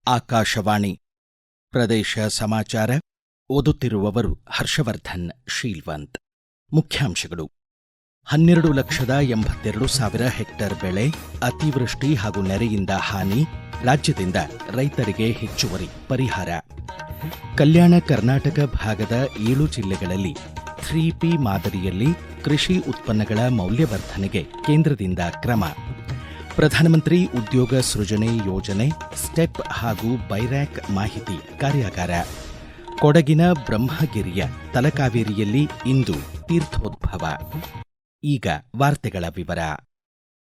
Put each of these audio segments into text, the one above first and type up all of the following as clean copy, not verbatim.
ಆಕಾಶವಾಣಿ ಪ್ರದೇಶ ಸಮಾಚಾರ ಓದುತ್ತಿರುವವರು ಹರ್ಷವರ್ಧನ್ ಶೀಲ್ವಂತ್. ಮುಖ್ಯಾಂಶಗಳು: 12,82,000 ಹೆಕ್ಟೇರ್ ಬೆಳೆ, ಅತಿವೃಷ್ಟಿ ಹಾಗೂ ನೆರೆಯಿಂದ ಹಾನಿ, ರಾಜ್ಯದಿಂದ ರೈತರಿಗೆ ಹೆಚ್ಚುವರಿ ಪರಿಹಾರ. ಕಲ್ಯಾಣ ಕರ್ನಾಟಕ ಭಾಗದ 7 ಜಿಲ್ಲೆಗಳಲ್ಲಿ 3P ಮಾದರಿಯಲ್ಲಿ ಕೃಷಿ ಉತ್ಪನ್ನಗಳ ಮೌಲ್ಯವರ್ಧನೆಗೆ ಕೇಂದ್ರದಿಂದ ಕ್ರಮ. ಪ್ರಧಾನಮಂತ್ರಿ ಉದ್ಯೋಗ ಸೃಜನೆ ಯೋಜನೆ, ಸ್ಟೆಪ್ ಹಾಗೂ ಬೈರ್ಯಾಕ್ ಮಾಹಿತಿ ಕಾರ್ಯಾಗಾರ. ಕೊಡಗಿನ ಬ್ರಹ್ಮಗಿರಿಯ ತಲಕಾವೇರಿಯಲ್ಲಿ ಇಂದು ತೀರ್ಥೋದ್ಭವ. ಈಗ ವಾರ್ತೆಗಳ ವಿವರ.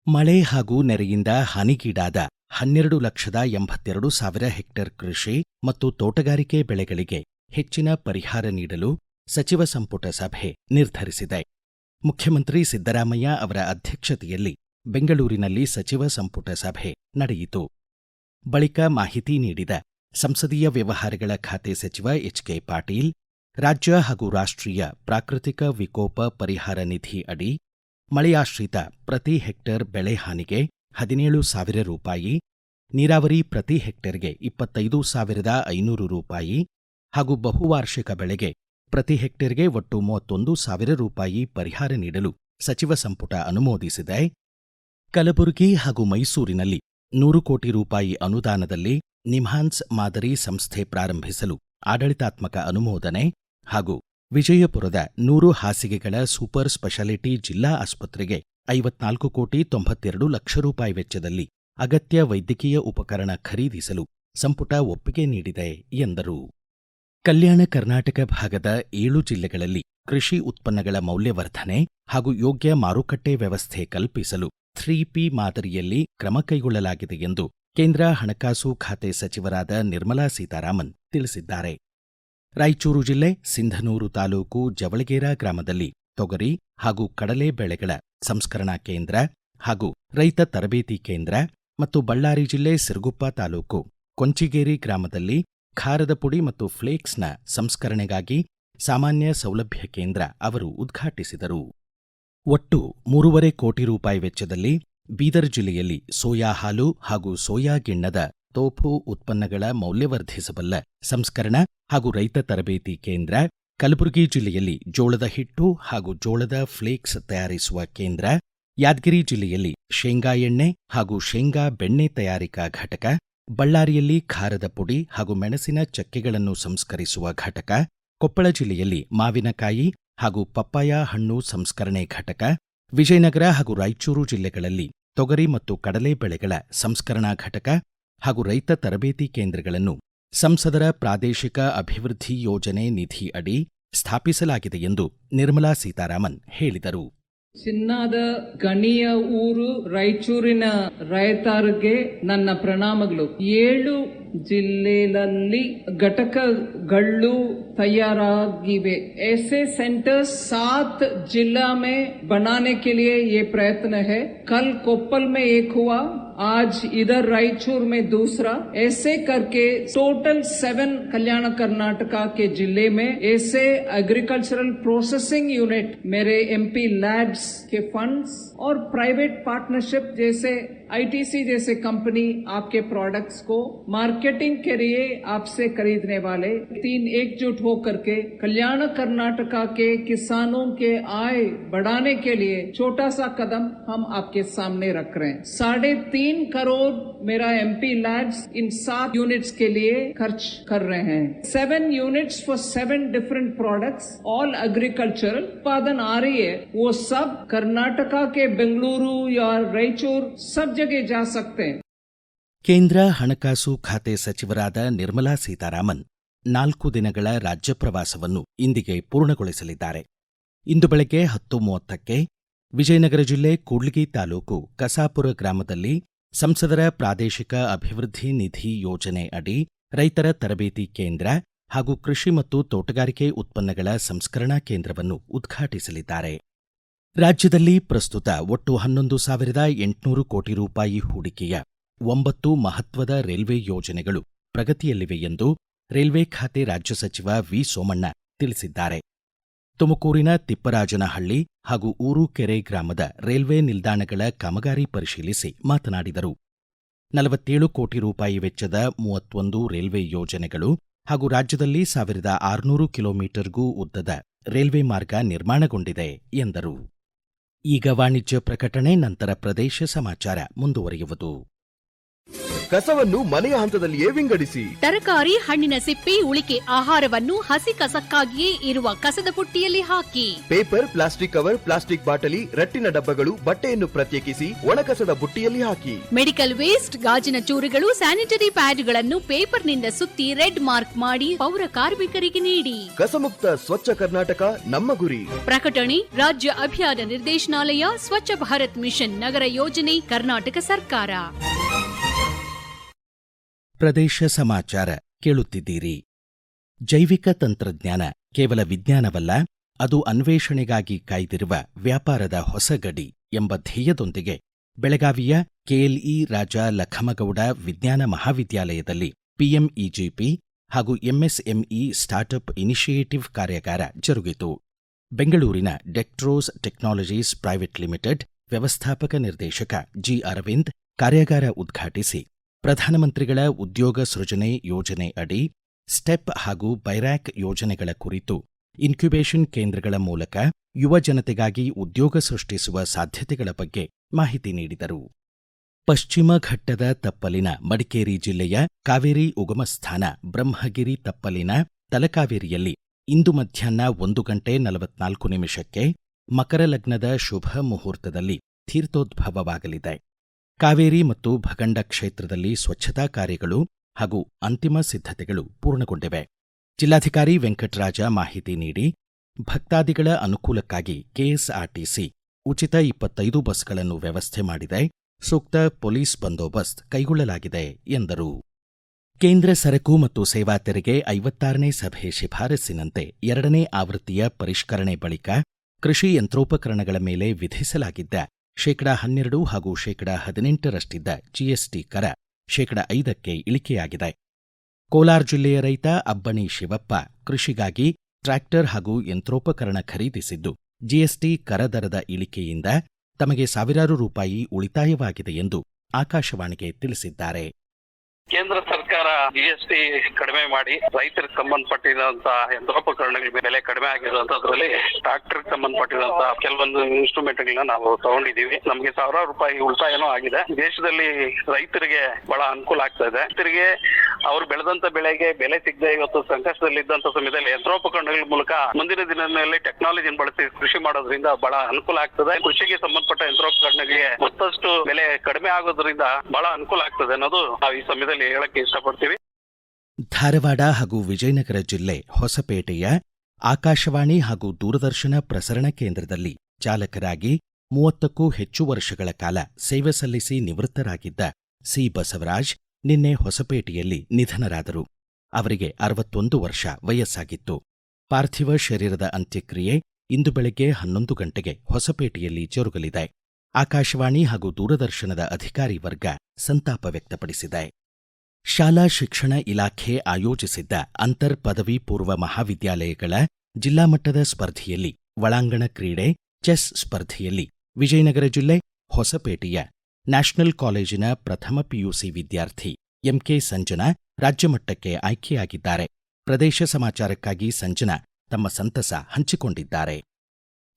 ಮಳೆ ಹಾಗೂ ನೆರೆಯಿಂದ ಹಾನಿಗೀಡಾದ 12,82,000 ಹೆಕ್ಟೇರ್ ಕೃಷಿ ಮತ್ತು ತೋಟಗಾರಿಕೆ ಬೆಳೆಗಳಿಗೆ ಹೆಚ್ಚಿನ ಪರಿಹಾರ ನೀಡಲು ಸಚಿವ ಸಂಪುಟ ಸಭೆ ನಿರ್ಧರಿಸಿದೆ. ಮುಖ್ಯಮಂತ್ರಿ ಸಿದ್ದರಾಮಯ್ಯ ಅವರ ಅಧ್ಯಕ್ಷತೆಯಲ್ಲಿ ಬೆಂಗಳೂರಿನಲ್ಲಿ ಸಚಿವ ಸಂಪುಟ ಸಭೆ ನಡೆಯಿತು. ಬಳಿಕ ಮಾಹಿತಿ ನೀಡಿದ ಸಂಸದೀಯ ವ್ಯವಹಾರಗಳ ಖಾತೆ ಸಚಿವ ಎಚ್.ಕೆ. ಪಾಟೀಲ್, ರಾಜ್ಯ ಹಾಗೂ ರಾಷ್ಟ್ರೀಯ ಪ್ರಾಕೃತಿಕ ವಿಕೋಪ ಪರಿಹಾರ ನಿಧಿ ಅಡಿ ಮಳೆಯಾಶ್ರಿತ ಪ್ರತಿ ಹೆಕ್ಟೇರ್ ಬೆಳೆ ಹಾನಿಗೆ 17,000 ರೂಪಾಯಿ, ನೀರಾವರಿ ಪ್ರತಿ ಹೆಕ್ಟೇರ್ಗೆ 25,500 ರೂಪಾಯಿ ಹಾಗೂ ಬಹುವಾರ್ಷಿಕ ಬೆಳೆಗೆ ಪ್ರತಿ ಹೆಕ್ಟೇರ್ಗೆ ಒಟ್ಟು 31,000 ರೂಪಾಯಿ ಪರಿಹಾರ ನೀಡಲು ಸಚಿವ ಸಂಪುಟ ಅನುಮೋದಿಸಿದೆ. ಕಲಬುರಗಿ ಹಾಗೂ ಮೈಸೂರಿನಲ್ಲಿ 100 ಕೋಟಿ ರೂಪಾಯಿ ಅನುದಾನದಲ್ಲಿ ನಿಮ್ಹಾನ್ಸ್ ಮಾದರಿ ಸಂಸ್ಥೆ ಪ್ರಾರಂಭಿಸಲು ಆಡಳಿತಾತ್ಮಕ ಅನುಮೋದನೆ ಹಾಗೂ ವಿಜಯಪುರದ 100 ಹಾಸಿಗೆಗಳ ಸೂಪರ್ ಸ್ಪೆಷಾಲಿಟಿ ಜಿಲ್ಲಾ ಆಸ್ಪತ್ರೆಗೆ 54 ಕೋಟಿ 92 ಲಕ್ಷ ರೂಪಾಯಿ ವೆಚ್ಚದಲ್ಲಿ ಅಗತ್ಯ ವೈದ್ಯಕೀಯ ಉಪಕರಣ ಖರೀದಿಸಲು ಸಂಪುಟ ಒಪ್ಪಿಗೆ ನೀಡಿದೆ ಎಂದರು. ಕಲ್ಯಾಣ ಕರ್ನಾಟಕ ಭಾಗದ 7 ಜಿಲ್ಲೆಗಳಲ್ಲಿ ಕೃಷಿ ಉತ್ಪನ್ನಗಳ ಮೌಲ್ಯವರ್ಧನೆ ಹಾಗೂ ಯೋಗ್ಯ ಮಾರುಕಟ್ಟೆ ವ್ಯವಸ್ಥೆ ಕಲ್ಪಿಸಲು 3P ಮಾದರಿಯಲ್ಲಿ ಕ್ರಮ ಕೈಗೊಳ್ಳಲಾಗಿದೆ ಎಂದು ಕೇಂದ್ರ ಹಣಕಾಸು ಖಾತೆ ಸಚಿವರಾದ ನಿರ್ಮಲಾ ಸೀತಾರಾಮನ್ ತಿಳಿಸಿದ್ದಾರೆ. ರಾಯಚೂರು ಜಿಲ್ಲೆ ಸಿಂಧನೂರು ತಾಲೂಕು ಜವಳಗೇರ ಗ್ರಾಮದಲ್ಲಿ ತೊಗರಿ ಹಾಗೂ ಕಡಲೆ ಬೆಳೆಗಳ ಸಂಸ್ಕರಣಾ ಕೇಂದ್ರ ಹಾಗೂ ರೈತ ತರಬೇತಿ ಕೇಂದ್ರ ಮತ್ತು ಬಳ್ಳಾರಿ ಜಿಲ್ಲೆ ಸಿರುಗುಪ್ಪ ತಾಲೂಕು ಕೊಂಚಿಗೇರಿ ಗ್ರಾಮದಲ್ಲಿ ಖಾರದ ಪುಡಿ ಮತ್ತು ಫ್ಲೇಕ್ಸ್ನ ಸಂಸ್ಕರಣೆಗಾಗಿ ಸಾಮಾನ್ಯ ಸೌಲಭ್ಯ ಕೇಂದ್ರ ಅವರು ಉದ್ಘಾಟಿಸಿದರು. ಒಟ್ಟು 3.5 ಕೋಟಿ ರೂಪಾಯಿ ವೆಚ್ಚದಲ್ಲಿ ಬೀದರ್ ಜಿಲ್ಲೆಯಲ್ಲಿ ಸೋಯಾ ಹಾಲು ಹಾಗೂ ಸೋಯಾ ಗಿಣ್ಣದ ತೋಫು ಉತ್ಪನ್ನಗಳ ಮೌಲ್ಯವರ್ಧಿಸಬಲ್ಲ ಸಂಸ್ಕರಣಾ ಹಾಗೂ ರೈತ ತರಬೇತಿ ಕೇಂದ್ರ, ಕಲಬುರಗಿ ಜಿಲ್ಲೆಯಲ್ಲಿ ಜೋಳದ ಹಿಟ್ಟು ಹಾಗೂ ಜೋಳದ ಫ್ಲೇಕ್ಸ್ ತಯಾರಿಸುವ ಕೇಂದ್ರ, ಯಾದಗಿರಿ ಜಿಲ್ಲೆಯಲ್ಲಿ ಶೇಂಗಾ ಎಣ್ಣೆ ಹಾಗೂ ಶೇಂಗಾ ಬೆಣ್ಣೆ ತಯಾರಿಕಾ ಘಟಕ, ಬಳ್ಳಾರಿಯಲ್ಲಿ ಖಾರದ ಪುಡಿ ಹಾಗೂ ಮೆಣಸಿನ ಚಕ್ಕೆಗಳನ್ನು ಸಂಸ್ಕರಿಸುವ ಘಟಕ, ಕೊಪ್ಪಳ ಜಿಲ್ಲೆಯಲ್ಲಿ ಮಾವಿನಕಾಯಿ ಹಾಗೂ ಪಪ್ಪಾಯ ಹಣ್ಣು ಸಂಸ್ಕರಣೆ ಘಟಕ, ವಿಜಯನಗರ ಹಾಗೂ ರಾಯಚೂರು ಜಿಲ್ಲೆಗಳಲ್ಲಿ ತೊಗರಿ ಮತ್ತು ಕಡಲೆ ಬೆಳೆಗಳ ಸಂಸ್ಕರಣಾ ಘಟಕ ಹಾಗೂ ರೈತ ತರಬೇತಿ ಕೇಂದ್ರಗಳನ್ನು ಸಂಸದರ ಪ್ರಾದೇಶಿಕ ಅಭಿವೃದ್ಧಿ ಯೋಜನೆ ನಿಧಿ ಅಡಿ ಸ್ಥಾಪಿಸಲಾಗಿದೆ ಎಂದು ನಿರ್ಮಲಾ ಸೀತಾರಾಮನ್ ಹೇಳಿದರು. ಚಿನ್ನದ ಗಣಿಯ ಊರು ರಾಯಚೂರಿನ ರೈತರಿಗೆ ನನ್ನ ಪ್ರಣಾಮಗಳು. 7 ಜಿಲ್ಲೆಯಲ್ಲಿ ಘಟಕಗಳು तैयारागिवे. ऐसे सेंटर्स 7 जिला में बनाने के लिए ये प्रयत्न है. कल कोप्पल में एक हुआ, आज इधर रायचूर में दूसरा. ऐसे करके टोटल 7 कल्याण कर्नाटका के जिले में ऐसे एग्रीकल्चरल प्रोसेसिंग यूनिट मेरे MP लैब्स के फंड्स और प्राइवेट पार्टनरशिप जैसे ITC जैसे कंपनी आपके प्रोडक्ट्स को मार्केटिंग के लिए आपसे खरीदने वाले 3 एकजुट होकर के कल्याण कर्नाटका के किसानों के आय बढ़ाने के लिए छोटा सा कदम हम आपके सामने रख रहे हैं. 3.5 करोड़ मेरा MP लैब्स इन 7 यूनिट्स के लिए खर्च कर रहे हैं. 7 units for 7 different products, all agricultural उत्पादन आ रही है. वो सब कर्नाटका के बेंगलुरु या रायचूर सब जगह जा सकते हैं. ಕೇಂದ್ರ ಹಣಕಾಸು ಖಾತೆ ಸಚಿವರಾದ ನಿರ್ಮಲಾ ಸೀತಾರಾಮನ್ 4 ದಿನಗಳ ರಾಜ್ಯ ಪ್ರವಾಸವನ್ನು ಇಂದಿಗೆ ಪೂರ್ಣಗೊಳಿಸಲಿದ್ದಾರೆ. ಇಂದು ಬೆಳಗ್ಗೆ 10:30ಕ್ಕೆ ವಿಜಯನಗರ ಜಿಲ್ಲೆ ಕೂಡ್ಲಿಗಿ ತಾಲೂಕು ಕಸಾಪುರ ಗ್ರಾಮದಲ್ಲಿ ಸಂಸದರ ಪ್ರಾದೇಶಿಕ ಅಭಿವೃದ್ಧಿ ನಿಧಿ ಯೋಜನೆ ಅಡಿ ರೈತರ ತರಬೇತಿ ಕೇಂದ್ರ ಹಾಗೂ ಕೃಷಿ ಮತ್ತು ತೋಟಗಾರಿಕೆ ಉತ್ಪನ್ನಗಳ ಸಂಸ್ಕರಣಾ ಕೇಂದ್ರವನ್ನು ಉದ್ಘಾಟಿಸಲಿದ್ದಾರೆ. ರಾಜ್ಯದಲ್ಲಿ ಪ್ರಸ್ತುತ ಒಟ್ಟು 11,800 ಕೋಟಿ ರೂಪಾಯಿ ಹೂಡಿಕೆಯ 9 ಮಹತ್ವದ ರೈಲ್ವೆ ಯೋಜನೆಗಳು ಪ್ರಗತಿಯಲ್ಲಿವೆ ಎಂದು ರೈಲ್ವೆ ಖಾತೆ ರಾಜ್ಯ ಸಚಿವ ವಿ. ಸೋಮಣ್ಣ ತಿಳಿಸಿದ್ದಾರೆ. ತುಮಕೂರಿನ ತಿಪ್ಪರಾಜನಹಳ್ಳಿ ಹಾಗೂ ಊರುಕೆರೆ ಗ್ರಾಮದ ರೈಲ್ವೆ ನಿಲ್ದಾಣಗಳ ಕಾಮಗಾರಿ ಪರಿಶೀಲಿಸಿ ಮಾತನಾಡಿದರು. 47 ಕೋಟಿ ರೂಪಾಯಿ ವೆಚ್ಚದ 31 ರೈಲ್ವೆ ಯೋಜನೆಗಳು ಹಾಗೂ ರಾಜ್ಯದಲ್ಲಿ 1600 ಕಿಲೋಮೀಟರ್ಗೂ ಉದ್ದದ ರೈಲ್ವೆ ಮಾರ್ಗ ನಿರ್ಮಾಣಗೊಂಡಿದೆ ಎಂದರು. ಈಗ ವಾಣಿಜ್ಯ ಪ್ರಕಟಣೆ, ನಂತರ ಪ್ರದೇಶ ಸಮಾಚಾರ ಮುಂದುವರಿಯುವುದು. ಕಸವನ್ನು ಮನೆಯ ಹಂತದಲ್ಲಿಯೇ ವಿಂಗಡಿಸಿ. ತರಕಾರಿ, ಹಣ್ಣಿನ ಸಿಪ್ಪೆ, ಉಳಿಕೆ ಆಹಾರವನ್ನು ಹಸಿ ಕಸಕ್ಕಾಗಿಯೇ ಇರುವ ಕಸದ ಬುಟ್ಟಿಯಲ್ಲಿ ಹಾಕಿ. ಪೇಪರ್, ಪ್ಲಾಸ್ಟಿಕ್ ಕವರ್, ಪ್ಲಾಸ್ಟಿಕ್ ಬಾಟಲಿ, ರಟ್ಟಿನ ಡಬ್ಬಗಳು, ಬಟ್ಟೆಯನ್ನು ಪ್ರತ್ಯೇಕಿಸಿ ಒಣಕಸದ ಬುಟ್ಟಿಯಲ್ಲಿ ಹಾಕಿ. ಮೆಡಿಕಲ್ ವೇಸ್ಟ್, ಗಾಜಿನ ಚೂರುಗಳು, ಸ್ಯಾನಿಟರಿ ಪ್ಯಾಡ್ಗಳನ್ನು ಪೇಪರ್ನಿಂದ ಸುತ್ತಿ ರೆಡ್ ಮಾರ್ಕ್ ಮಾಡಿ ಪೌರ ಕಾರ್ಮಿಕರಿಗೆ ನೀಡಿ. ಕಸಮುಕ್ತ ಸ್ವಚ್ಛ ಕರ್ನಾಟಕ ನಮ್ಮ ಗುರಿ. ಪ್ರಕಟಣೆ ರಾಜ್ಯ ಅಭಿಯಾನ ನಿರ್ದೇಶನಾಲಯ, ಸ್ವಚ್ಛ ಭಾರತ್ ಮಿಷನ್, ನಗರ ಯೋಜನೆ, ಕರ್ನಾಟಕ ಸರ್ಕಾರ. ಪ್ರದೇಶ ಸಮಾಚಾರ ಕೇಳುತ್ತಿದ್ದೀರಿ. ಜೈವಿಕ ತಂತ್ರಜ್ಞಾನ ಕೇವಲ ವಿಜ್ಞಾನವಲ್ಲ, ಅದು ಅನ್ವೇಷಣೆಗಾಗಿ ಕಾಯ್ದಿರುವ ವ್ಯಾಪಾರದ ಹೊಸ ಗಡಿ ಎಂಬ ಧ್ಯೇಯದೊಂದಿಗೆ ಬೆಳಗಾವಿಯ ಕೆಎಲ್ಇ ರಾಜ ಲಖಮಗೌಡ ವಿಜ್ಞಾನ ಮಹಾವಿದ್ಯಾಲಯದಲ್ಲಿ ಪಿಎಂಇಜಿಪಿ ಹಾಗೂ ಎಂಎಸ್ಎಂಇ ಸ್ಟಾರ್ಟ್ಅಪ್ ಇನಿಷಿಯೇಟಿವ್ ಕಾರ್ಯಾಗಾರ ಜರುಗಿತು. ಬೆಂಗಳೂರಿನ ಡೆಕ್ಟ್ರೋಸ್ ಟೆಕ್ನಾಲಜೀಸ್ ಪ್ರೈವೇಟ್ ಲಿಮಿಟೆಡ್ ವ್ಯವಸ್ಥಾಪಕ ನಿರ್ದೇಶಕ ಜಿ ಅರವಿಂದ್ ಕಾರ್ಯಾಗಾರ ಉದ್ಘಾಟಿಸಿ ಪ್ರಧಾನಮಂತ್ರಿಗಳ ಉದ್ಯೋಗ ಸೃಜನೆ ಯೋಜನೆ ಅಡಿ ಸ್ಟೆಪ್ ಹಾಗೂ ಬೈರ್ಯಾಕ್ ಯೋಜನೆಗಳ ಕುರಿತು ಇನ್ಕ್ಯುಬೇಷನ್ ಕೇಂದ್ರಗಳ ಮೂಲಕ ಯುವ ಜನತೆಗಾಗಿ ಉದ್ಯೋಗ ಸೃಷ್ಟಿಸುವ ಸಾಧ್ಯತೆಗಳ ಬಗ್ಗೆ ಮಾಹಿತಿ ನೀಡಿದರು. ಪಶ್ಚಿಮ ಘಟ್ಟದ ತಪ್ಪಲಿನ ಮಡಿಕೇರಿ ಜಿಲ್ಲೆಯ ಕಾವೇರಿ ಉಗಮಸ್ಥಾನ ಬ್ರಹ್ಮಗಿರಿ ತಪ್ಪಲಿನ ತಲಕಾವೇರಿಯಲ್ಲಿ ಇಂದು ಮಧ್ಯಾಹ್ನ 1:44 ಮಕರ ಲಗ್ನದ ಶುಭ ಮುಹೂರ್ತದಲ್ಲಿ ತೀರ್ಥೋದ್ಭವವಾಗಲಿದೆ. ಕಾವೇರಿ ಮತ್ತು ಭಗಂಡ ಕ್ಷೇತ್ರದಲ್ಲಿ ಸ್ವಚ್ಛತಾ ಕಾರ್ಯಗಳು ಹಾಗೂ ಅಂತಿಮ ಸಿದ್ಧತೆಗಳು ಪೂರ್ಣಗೊಂಡಿವೆ. ಜಿಲ್ಲಾಧಿಕಾರಿ ವೆಂಕಟರಾಜ ಮಾಹಿತಿ ನೀಡಿ, ಭಕ್ತಾದಿಗಳ ಅನುಕೂಲಕ್ಕಾಗಿ ಕೆಎಸ್ಆರ್ಟಿಸಿ ಉಚಿತ 25 ಬಸ್ಗಳನ್ನು ವ್ಯವಸ್ಥೆ ಮಾಡಿದೆ, ಸೂಕ್ತ ಪೊಲೀಸ್ ಬಂದೋಬಸ್ತ್ ಕೈಗೊಳ್ಳಲಾಗಿದೆ ಎಂದರು. ಕೇಂದ್ರ ಸರಕು ಮತ್ತು ಸೇವಾ ತೆರಿಗೆ 56ನೇ ಸಭೆ ಶಿಫಾರಸ್ಸಿನಂತೆ 2ನೇ ಆವೃತ್ತಿಯ ಪರಿಷ್ಕರಣೆ ಬಳಿಕ ಕೃಷಿ ಯಂತ್ರೋಪಕರಣಗಳ ಮೇಲೆ ವಿಧಿಸಲಾಗಿದ್ದ 12% ಹಾಗೂ 18% ಜಿಎಸ್ಟಿ ಕರ 5% ಇಳಿಕೆಯಾಗಿದೆ. ಕೋಲಾರ ಜಿಲ್ಲೆಯ ರೈತ ಅಬ್ಬಣಿ ಶಿವಪ್ಪ ಕೃಷಿಗಾಗಿ ಟ್ರ್ಯಾಕ್ಟರ್ ಹಾಗೂ ಯಂತ್ರೋಪಕರಣ ಖರೀದಿಸಿದ್ದು ಜಿಎಸ್ಟಿ ಕರ ದರದ ಇಳಿಕೆಯಿಂದ ತಮಗೆ ಸಾವಿರಾರು ರೂಪಾಯಿ ಉಳಿತಾಯವಾಗಿದೆ ಎಂದು ಆಕಾಶವಾಣಿಗೆ ತಿಳಿಸಿದ್ದಾರೆ. ಕೇಂದ್ರ ಸರ್ಕಾರ ಜಿಎಸ್ಟಿ ಕಡಿಮೆ ಮಾಡಿ ರೈತರಿಗೆ ಸಂಬಂಧಪಟ್ಟಿರುವಂತಹ ಯಂತ್ರೋಪಕರಣಗಳ ಬೆಲೆ ಕಡಿಮೆ ಆಗಿರುವಂತದ್ರಲ್ಲಿ ಟ್ರಾಕ್ಟರ್ ಸಂಬಂಧಪಟ್ಟಿರುವಂತಹ ಕೆಲವೊಂದು ಇನ್ಸ್ಟ್ರೂಮೆಂಟ್ ಗಳನ್ನ ನಾವು ತಗೊಂಡಿದೀವಿ. ನಮಗೆ ಸಾವಿರಾರು ರೂಪಾಯಿ ಉಳಿತಾಯನೂ ಆಗಿದೆ. ದೇಶದಲ್ಲಿ ರೈತರಿಗೆ ಬಹಳ ಅನುಕೂಲ ಆಗ್ತಾ ಇದೆ. ರೈತರಿಗೆ ಅವ್ರು ಬೆಳೆದಂತ ಬೆಳೆಗೆ ಬೆಲೆ ಸಿಗದೆ ಇವತ್ತು ಸಂಕಷ್ಟದಲ್ಲಿದ್ದಂತ ಸಮಯದಲ್ಲಿ ಯಂತ್ರೋಪಕರಣಗಳ ಮೂಲಕ ಮುಂದಿನ ದಿನಗಳಲ್ಲಿ ಟೆಕ್ನಾಲಜಿನ ಬಳಸಿ ಕೃಷಿ ಮಾಡೋದ್ರಿಂದ ಬಹಳ ಅನುಕೂಲ ಆಗ್ತದೆ. ಕೃಷಿಗೆ ಸಂಬಂಧಪಟ್ಟ ಯಂತ್ರೋಪಕರಣಗಳಿಗೆ ಮತ್ತಷ್ಟು ಬೆಲೆ ಕಡಿಮೆ ಆಗೋದ್ರಿಂದ ಬಹಳ ಅನುಕೂಲ ಆಗ್ತದೆ ಅನ್ನೋದು ನಾವು ಈ ಸಮಯದಲ್ಲಿ ಹೇಳಕ್ಕೆ ಇಷ್ಟಪಡ್ತೀವಿ. ಧಾರವಾಡ ಹಾಗೂ ವಿಜಯನಗರ ಜಿಲ್ಲೆ ಹೊಸಪೇಟೆಯ ಆಕಾಶವಾಣಿ ಹಾಗೂ ದೂರದರ್ಶನ ಪ್ರಸರಣ ಕೇಂದ್ರದಲ್ಲಿ ಚಾಲಕರಾಗಿ 30ಕ್ಕೂ ಹೆಚ್ಚು ವರ್ಷಗಳ ಕಾಲ ಸೇವೆ ಸಲ್ಲಿಸಿ ನಿವೃತ್ತರಾಗಿದ್ದ ಸಿ ಬಸವರಾಜ್ ನಿನ್ನೆ ಹೊಸಪೇಟೆಯಲ್ಲಿ ನಿಧನರಾದರು. ಅವರಿಗೆ 61 ವರ್ಷ ವಯಸ್ಸಾಗಿತ್ತು. ಪಾರ್ಥಿವ ಶರೀರದ ಅಂತ್ಯಕ್ರಿಯೆ ಇಂದು ಬೆಳಗ್ಗೆ 11 ಗಂಟೆಗೆ ಹೊಸಪೇಟೆಯಲ್ಲಿ ಜರುಗಲಿದೆ. ಆಕಾಶವಾಣಿ ಹಾಗೂ ದೂರದರ್ಶನದ ಅಧಿಕಾರಿ ವರ್ಗ ಸಂತಾಪ ವ್ಯಕ್ತಪಡಿಸಿದೆ. ಶಾಲಾ ಶಿಕ್ಷಣ ಇಲಾಖೆ ಆಯೋಜಿಸಿದ್ದ ಅಂತರ್ ಪದವಿ ಪೂರ್ವ ಮಹಾವಿದ್ಯಾಲಯಗಳ ಜಿಲ್ಲಾ ಮಟ್ಟದ ಸ್ಪರ್ಧೆಯಲ್ಲಿ ಒಳಾಂಗಣ ಕ್ರೀಡೆ ಚೆಸ್ ಸ್ಪರ್ಧೆಯಲ್ಲಿ ವಿಜಯನಗರ ಜಿಲ್ಲೆ ಹೊಸಪೇಟೆಯ ನ್ಯಾಷನಲ್ ಕಾಲೇಜಿನ ಪ್ರಥಮ ಪಿಯುಸಿ ವಿದ್ಯಾರ್ಥಿ ಎಂಕೆ ಸಂಜನಾ ರಾಜ್ಯಮಟ್ಟಕ್ಕೆ ಆಯ್ಕೆಯಾಗಿದ್ದಾರೆ. ಪ್ರದೇಶ ಸಮಾಚಾರಕ್ಕಾಗಿ ಸಂಜನಾ ತಮ್ಮ ಸಂತಸ ಹಂಚಿಕೊಂಡಿದ್ದಾರೆ.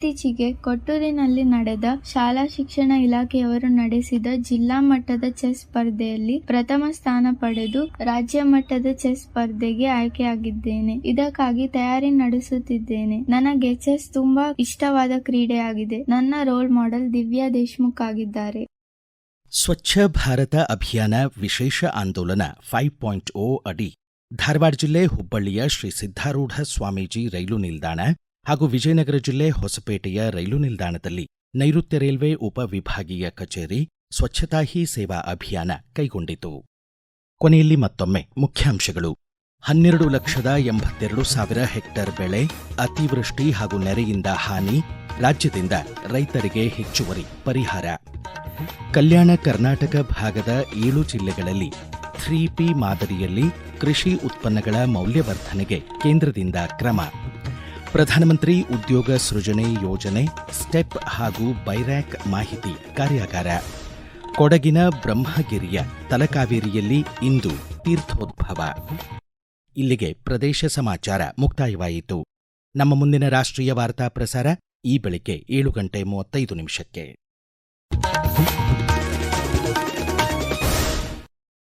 ಇತ್ತೀಚೆಗೆ ಕೊಟ್ಟೂರಿನಲ್ಲಿ ನಡೆದ ಶಾಲಾ ಶಿಕ್ಷಣ ಇಲಾಖೆಯವರು ನಡೆಸಿದ ಜಿಲ್ಲಾ ಮಟ್ಟದ ಚೆಸ್ ಸ್ಪರ್ಧೆಯಲ್ಲಿ ಪ್ರಥಮ ಸ್ಥಾನ ಪಡೆದು ರಾಜ್ಯ ಮಟ್ಟದ ಚೆಸ್ ಸ್ಪರ್ಧೆಗೆ ಆಯ್ಕೆಯಾಗಿದ್ದೇನೆ. ಇದಕ್ಕಾಗಿ ತಯಾರಿ ನಡೆಸುತ್ತಿದ್ದೇನೆ. ನನಗೆ ಚೆಸ್ ತುಂಬಾ ಇಷ್ಟವಾದ ಕ್ರೀಡೆಯಾಗಿದೆ. ನನ್ನ ರೋಲ್ ಮಾಡೆಲ್ ದಿವ್ಯಾ ದೇಶ್ಮುಖ್ ಆಗಿದ್ದಾರೆ. ಸ್ವಚ್ಛ ಭಾರತ ಅಭಿಯಾನ ವಿಶೇಷ ಆಂದೋಲನ 5.0 ಅಡಿ ಧಾರವಾಡ ಜಿಲ್ಲೆ ಹುಬ್ಬಳ್ಳಿಯ ಶ್ರೀ ಸಿದ್ಧಾರೂಢ ಸ್ವಾಮೀಜಿ ರೈಲು ನಿಲ್ದಾಣ ಹಾಗೂ ವಿಜಯನಗರ ಜಿಲ್ಲೆ ಹೊಸಪೇಟೆಯ ರೈಲು ನಿಲ್ದಾಣದಲ್ಲಿ ನೈಋತ್ಯ ರೈಲ್ವೆ ಉಪವಿಭಾಗೀಯ ಕಚೇರಿ ಸ್ವಚ್ಛತಾ ಹಿ ಸೇವಾ ಅಭಿಯಾನ ಕೈಗೊಂಡಿತು. ಕೊನೆಯಲ್ಲಿ ಮತ್ತೊಮ್ಮೆ ಮುಖ್ಯಾಂಶಗಳು. 12,82,000 ಹೆಕ್ಟೇರ್ ಬೆಳೆ, ಅತಿವೃಷ್ಟಿ ಹಾಗೂ ನೆರೆಯಿಂದ ಹಾನಿ, ರಾಜ್ಯದಿಂದ ರೈತರಿಗೆ ಹೆಚ್ಚುವರಿ ಪರಿಹಾರ. ಕಲ್ಯಾಣ ಕರ್ನಾಟಕ ಭಾಗದ 7 ಜಿಲ್ಲೆಗಳಲ್ಲಿ 3P ಮಾದರಿಯಲ್ಲಿ ಕೃಷಿ ಉತ್ಪನ್ನಗಳ ಮೌಲ್ಯವರ್ಧನೆಗೆ ಕೇಂದ್ರದಿಂದ ಕ್ರಮ. ಪ್ರಧಾನಮಂತ್ರಿ ಉದ್ಯೋಗ ಸೃಜನೆ ಯೋಜನೆ ಸ್ಟೆಪ್ ಹಾಗೂ ಬೈರ್ಯಾಕ್ ಮಾಹಿತಿ ಕಾರ್ಯಾಗಾರ. ಕೊಡಗಿನ ಬ್ರಹ್ಮಗಿರಿಯ ತಲಕಾವೇರಿಯಲ್ಲಿ ಇಂದು ತೀರ್ಥೋದ್ಭವ. ಇಲ್ಲಿಗೆ ಪ್ರದೇಶ ಸಮಾಚಾರ ಮುಕ್ತಾಯವಾಯಿತು. ನಮ್ಮ ಮುಂದಿನ ರಾಷ್ಟ್ರೀಯ ವಾರ್ತಾ ಪ್ರಸಾರ ಈ ಬೆಳಿಗ್ಗೆ 7:35